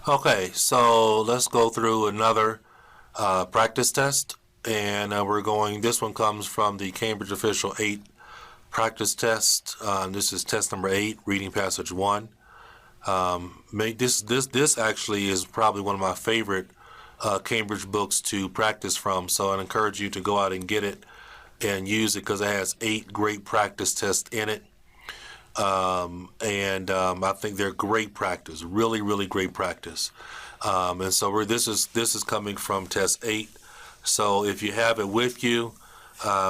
Okay, so let's go through another practice test. And this one comes from the Cambridge Official 8 practice test. This is test number 8, reading passage 1. This actually is probably one of my favorite Cambridge books to practice from. So I'd encourage you to go out and get it and use it because it has 8 great practice tests in it. I think they're great practice, really, really great practice. And so this is coming from test 8. So if you have it with you,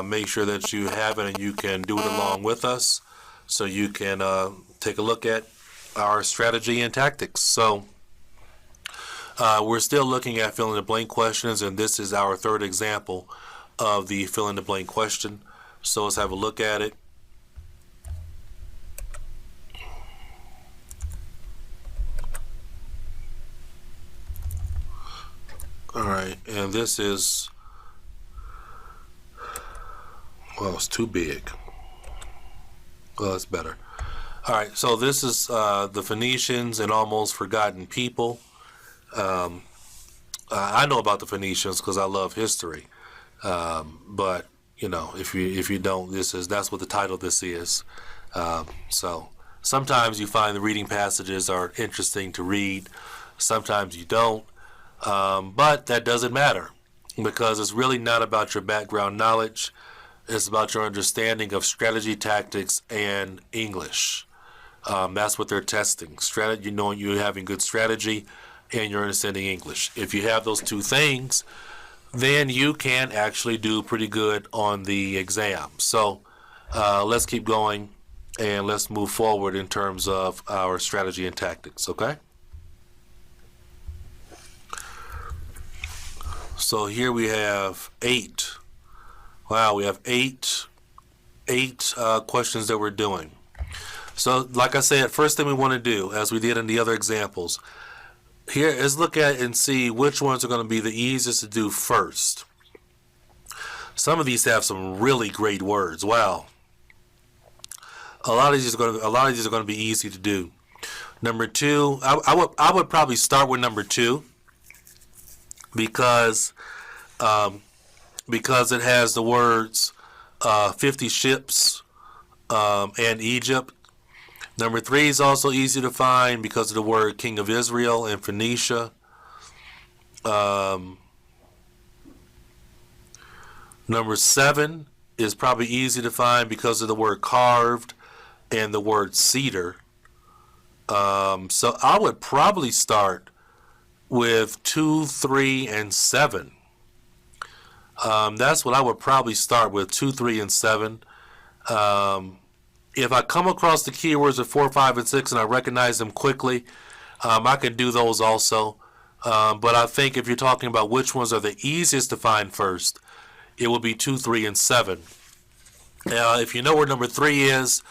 make sure that you have it and you can do it along with us, so you can take a look at our strategy and tactics. So we're still looking at fill in the blank questions, and this is our third example of the fill in the blank question. So let's have a look at it. All right, and this is, well, it's too big. Well, it's better. All right, so this is the Phoenicians and almost forgotten people. I know about the Phoenicians because I love history, but you know, if you don't, that's what the title of this is. So sometimes you find the reading passages are interesting to read, sometimes you don't. But that doesn't matter because it's really not about your background knowledge. It's about your understanding of strategy, tactics, and English. That's what they're testing. Strategy, knowing you're having good strategy and you're understanding English. If you have those two things, then you can actually do pretty good on the exam. So let's keep going and let's move forward in terms of our strategy and tactics, okay? So here we have 8. Wow, we have eight questions that we're doing. So like I said, first thing we want to do, as we did in the other examples, here is look at and see which ones are going to be the easiest to do first. Some of these have some really great words. Wow. A lot of these are going to be easy to do. Number 2, I would probably start with number 2. Because it has the words 50 ships and Egypt. Number 3 is also easy to find because of the word King of Israel and Phoenicia. Number 7 is probably easy to find because of the word carved and the word cedar. So I would probably start with 2, 3, and 7. That's what I would probably start with, 2, 3, and 7. If I come across the keywords of 4, 5, and 6 and I recognize them quickly, I can do those also. But I think if you're talking about which ones are the easiest to find first, it will be 2, 3, and 7. If you know where number 3 is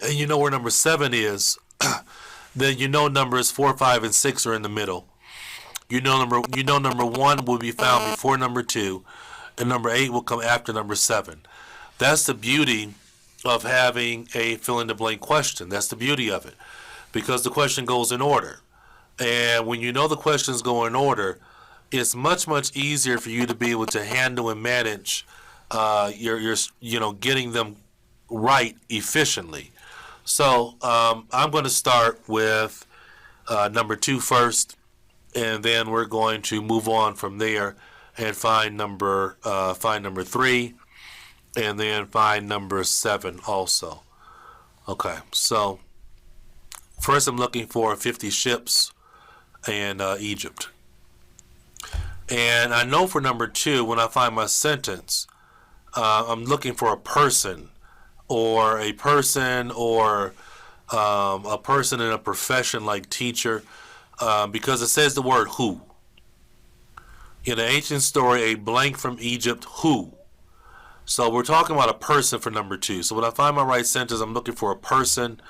and you know where number 7 is, then you know numbers 4, 5, and 6 are in the middle. You know number 1 will be found before number 2, and number 8 will come after number 7. That's the beauty of having a fill-in-the-blank question. That's the beauty of it, because the question goes in order. And when you know the questions go in order, it's much, much easier for you to be able to handle and manage your getting them right efficiently. So I'm going to start with number 2 first, and then we're going to move on from there and find number 3, and then find number 7 also. Okay, so first I'm looking for 50 ships and Egypt. And I know for number 2, when I find my sentence, I'm looking for a person or a person in a profession like teacher, because it says the word who. In an ancient story, a blank from Egypt, who. So we're talking about a person for number 2. So when I find my right sentence, I'm looking for a person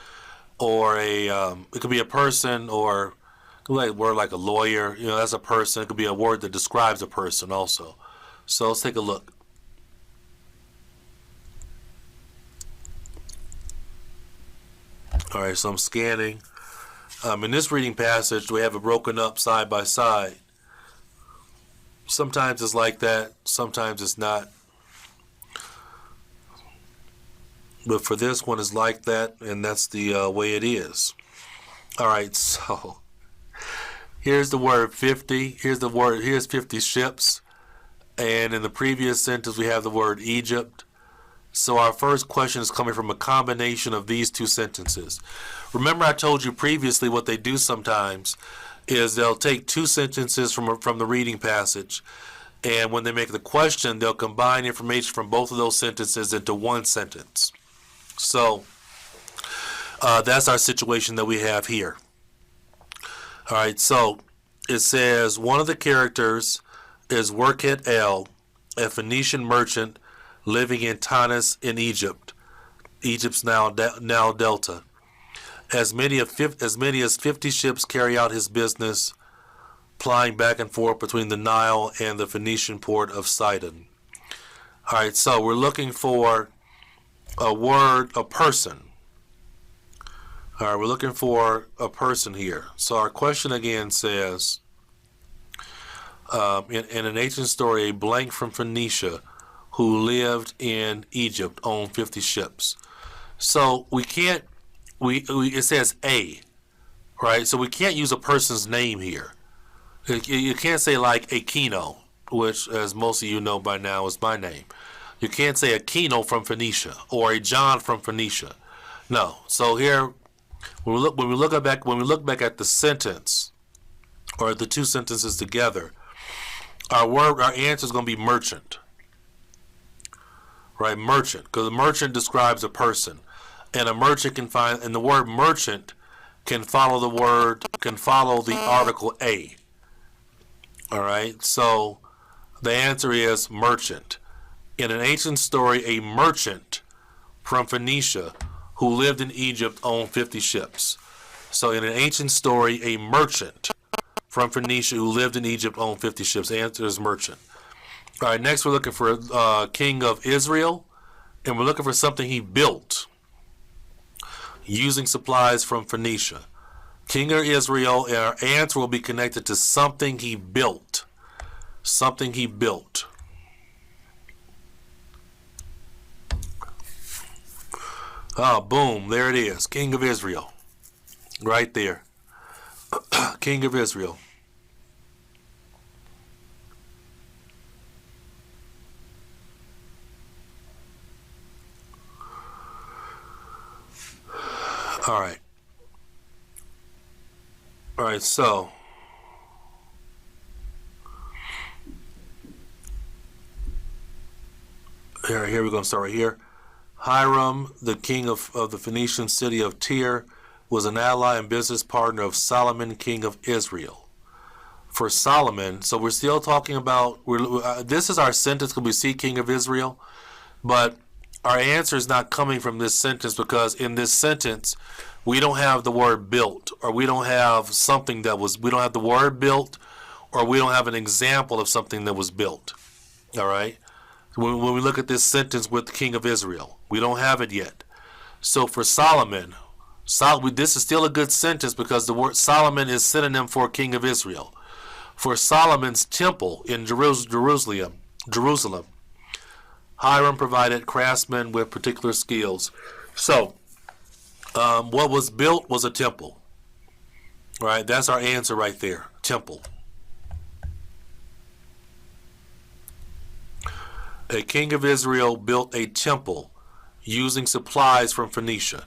or it could be a person or it could be a word like a lawyer. That's a person. It could be a word that describes a person also. So let's take a look. All right, so I'm scanning. In this reading passage, we have it broken up side by side. Sometimes it's like that, sometimes it's not. But for this one, it's like that, and that's the way it is. All right, so here's the word 50. Here's 50 ships. And in the previous sentence, we have the word Egypt. So our first question is coming from a combination of these two sentences. Remember, I told you previously what they do sometimes is they'll take two sentences from the reading passage, and when they make the question, they'll combine information from both of those sentences into one sentence. So that's our situation that we have here. All right, so it says one of the characters is Worket El, a Phoenician merchant living in Tanis in Egypt. Egypt's now Delta. As many as 50 ships carry out his business, plying back and forth between the Nile and the Phoenician port of Sidon. All right, so we're looking for a word, a person. All right, we're looking for a person here. So our question again says, in an ancient story, a blank from Phoenicia who lived in Egypt owned 50 ships. So we can't, it says a, right? So we can't use a person's name here. You can't say like Aquino, which, as most of you know by now, is my name. You can't say Aquino from Phoenicia or a John from Phoenicia. No. So here, when we look back at the sentence or the two sentences together, our answer is going to be merchant. Right, merchant, because a merchant describes a person, and a merchant and the word merchant can follow the article a. All right, so the answer is merchant. In an ancient story, a merchant from Phoenicia who lived in Egypt owned 50 ships. So in an ancient story, a merchant from Phoenicia who lived in Egypt owned 50 ships. The answer is merchant. All right, next we're looking for king of Israel, and we're looking for something he built using supplies from Phoenicia. King of Israel, and our answer will be connected to something he built. Something he built. Ah, boom, there it is. King of Israel. Right there. King of Israel. All right. All right, so here we're going to start right here. Hiram, the king of the Phoenician city of Tyre, was an ally and business partner of Solomon, king of Israel. For Solomon, so we're still talking about, this is our sentence because we see king of Israel, but our answer is not coming from this sentence because in this sentence, we don't have the word built, or we don't have something that was, we don't have the word built, or we don't have an example of something that was built. All right? When we look at this sentence with the king of Israel, we don't have it yet. So for Solomon, this is still a good sentence because the word Solomon is synonym for king of Israel. For Solomon's temple in Jerusalem, Hiram provided craftsmen with particular skills. So, what was built was a temple. Right? That's our answer right there. Temple. A king of Israel built a temple using supplies from Phoenicia.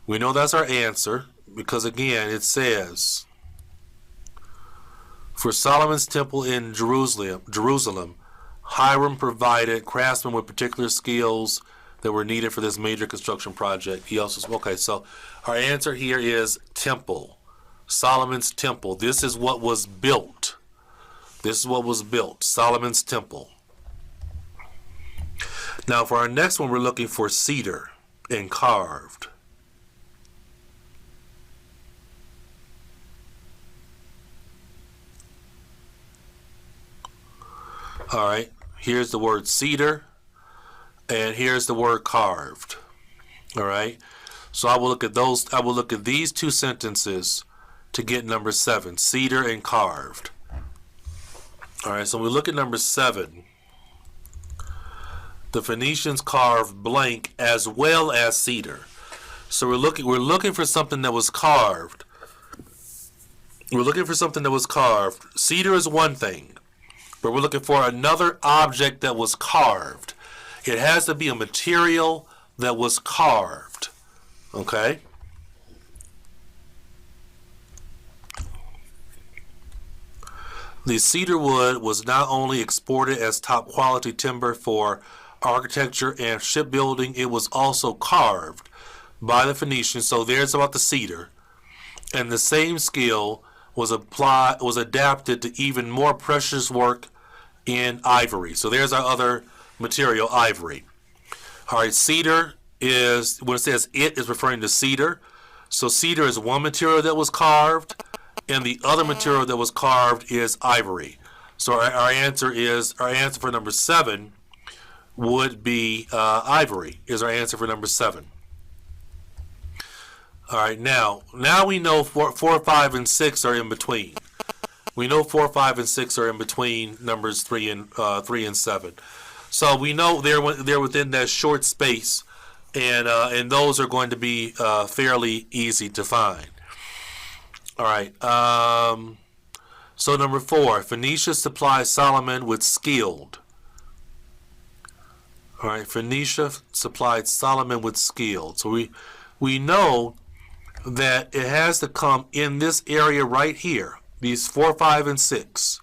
We know that's our answer because, again, it says, for Solomon's temple in Jerusalem, Hiram provided craftsmen with particular skills that were needed for this major construction project. He also, okay, so our answer here is temple. Solomon's temple. This is what was built. This is what was built. Solomon's temple. Now for our next one, we're looking for cedar and carved. All right, here's the word cedar, and here's the word carved. All right, so I will look at these two sentences to get number 7, cedar and carved. All right, so when we look at number 7, the Phoenicians carved blank as well as cedar. So we're looking for something that was carved. We're looking for something that was carved. Cedar is one thing, but we're looking for another object that was carved. It has to be a material that was carved. Okay? The cedar wood was not only exported as top quality timber for architecture and shipbuilding, it was also carved by the Phoenicians. So there's about the cedar. And the same skill was adapted to even more precious work in ivory. So there's our other material, ivory. All right, cedar is, when it says it, is referring to cedar. So cedar is one material that was carved, and the other material that was carved is ivory. So our answer for number 7 would be ivory, is our answer for number 7. All right, now we know 4, 5, and 6 are in between. We know 4, 5, and 6 are in between numbers 3 and 7. So we know they're within that short space, and those are going to be fairly easy to find. All right. So number 4, Phoenicia supplied Solomon with skilled. All right, Phoenicia supplied Solomon with skilled. So we know that it has to come in this area right here. These 4, 5, and 6.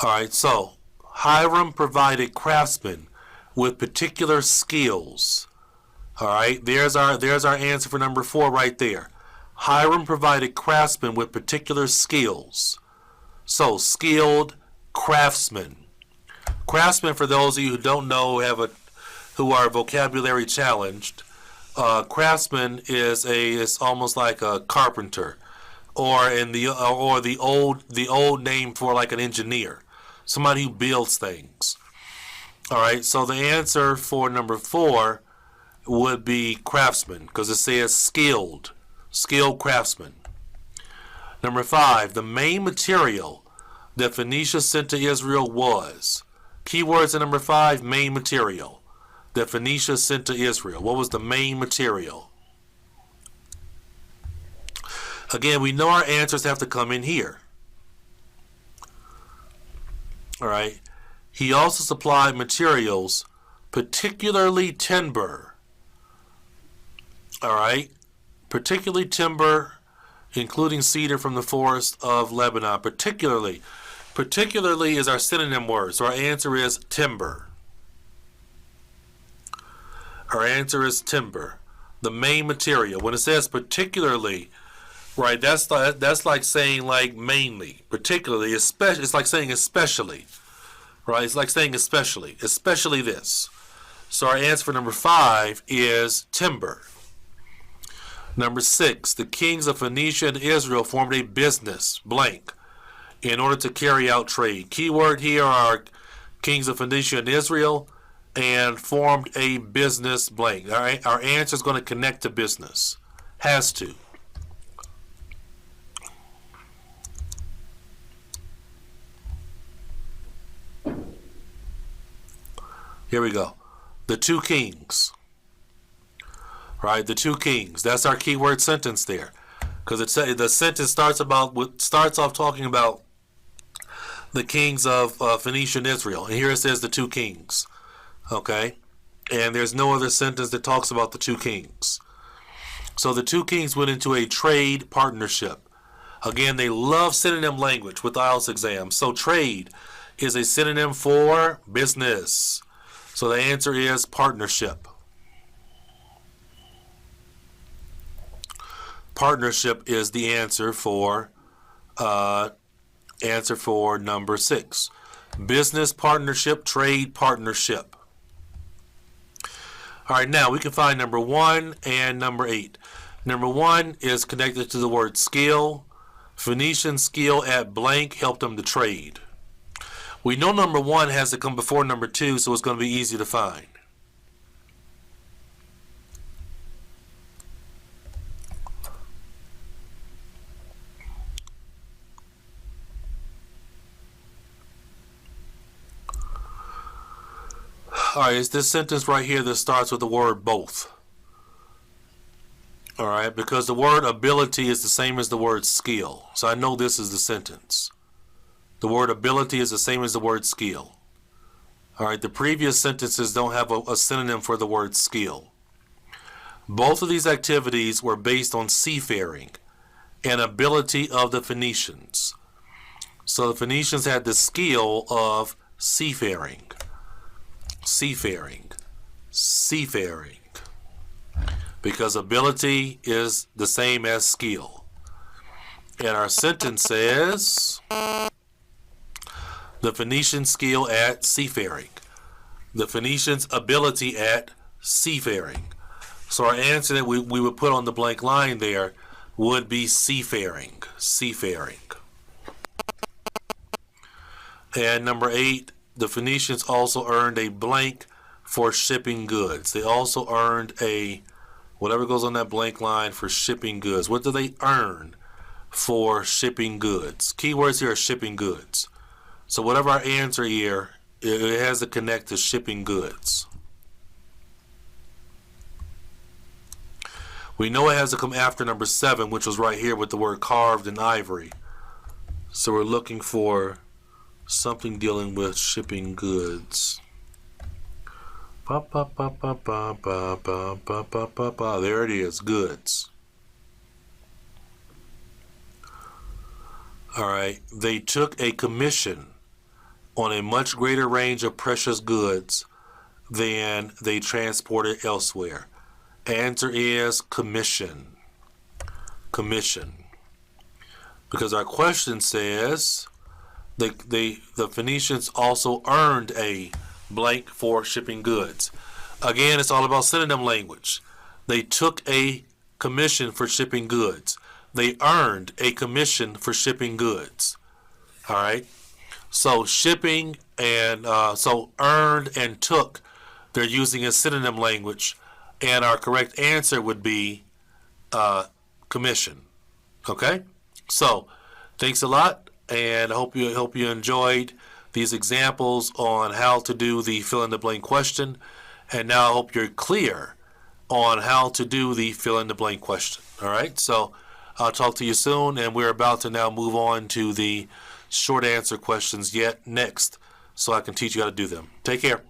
All right, so Hiram provided craftsmen with particular skills. All right, there's our answer for number 4 right there. Hiram provided craftsmen with particular skills. So skilled craftsmen. Craftsmen, for those of you who don't know, who are vocabulary challenged, craftsman is almost like a carpenter, or the old name for like an engineer, somebody who builds things. All right, so the answer for number 4 would be craftsman, because it says skilled craftsman. Number 5, the main material that Phoenicia sent to Israel was. Keywords in number 5, main material that Phoenicia sent to Israel. What was the main material? Again, we know our answers have to come in here. All right. He also supplied materials, particularly timber. All right. Particularly timber, including cedar from the forest of Lebanon. Particularly is our synonym word. So our answer is timber. Our answer is timber, the main material. When it says particularly, right, that's like saying like mainly, particularly, especially. It's like saying especially, right? It's like saying especially this. So our answer for number 5 is timber. Number 6, the kings of Phoenicia and Israel formed a business, blank, in order to carry out trade. Keyword here are kings of Phoenicia and Israel, and formed a business, blank. All right, our answer is going to connect to business. Has to. Here we go. The 2 kings. Right, the 2 kings. That's our keyword sentence there, because the sentence starts off talking about the kings of Phoenicia and Israel, and here it says the 2 kings. Okay, and there's no other sentence that talks about the 2 kings. So the 2 kings went into a trade partnership. Again, they love synonym language with IELTS exams. So trade is a synonym for business. So the answer is partnership. Partnership is the answer for number 6. Business partnership, trade partnership. All right, now we can find number 1 and number 8. Number 1 is connected to the word skill. Phoenician skill at blank helped them to trade. We know number 1 has to come before number 2, so it's going to be easy to find. All right, it's this sentence right here that starts with the word both. All right, because the word ability is the same as the word skill. So I know this is the sentence. The word ability is the same as the word skill. All right, the previous sentences don't have a synonym for the word skill. Both of these activities were based on seafaring and ability of the Phoenicians. So the Phoenicians had the skill of seafaring. Seafaring. Seafaring. Because ability is the same as skill. And our sentence says, the Phoenicians' skill at seafaring. The Phoenicians' ability at seafaring. So our answer that we would put on the blank line there would be seafaring. Seafaring. And number 8, the Phoenicians also earned a blank for shipping goods. They also earned a, whatever goes on that blank line, for shipping goods. What do they earn for shipping goods? Keywords here are shipping goods. So whatever our answer here, it has to connect to shipping goods. We know it has to come after number 7, which was right here with the word carved in ivory. So we're looking for something dealing with shipping goods. There it is, goods. All right, they took a commission on a much greater range of precious goods than they transported elsewhere. Answer is commission. Commission. Because our question says the Phoenicians also earned a blank for shipping goods. Again, it's all about synonym language. They took a commission for shipping goods. They earned a commission for shipping goods. All right. So shipping and so earned and took, they're using a synonym language. And our correct answer would be commission. Okay? So, thanks a lot, and I hope you enjoyed these examples on how to do the fill in the blank question. And now I hope you're clear on how to do the fill in the blank question. All right? So, I'll talk to you soon, and we're about to now move on to the short answer questions yet next, so I can teach you how to do them. Take care.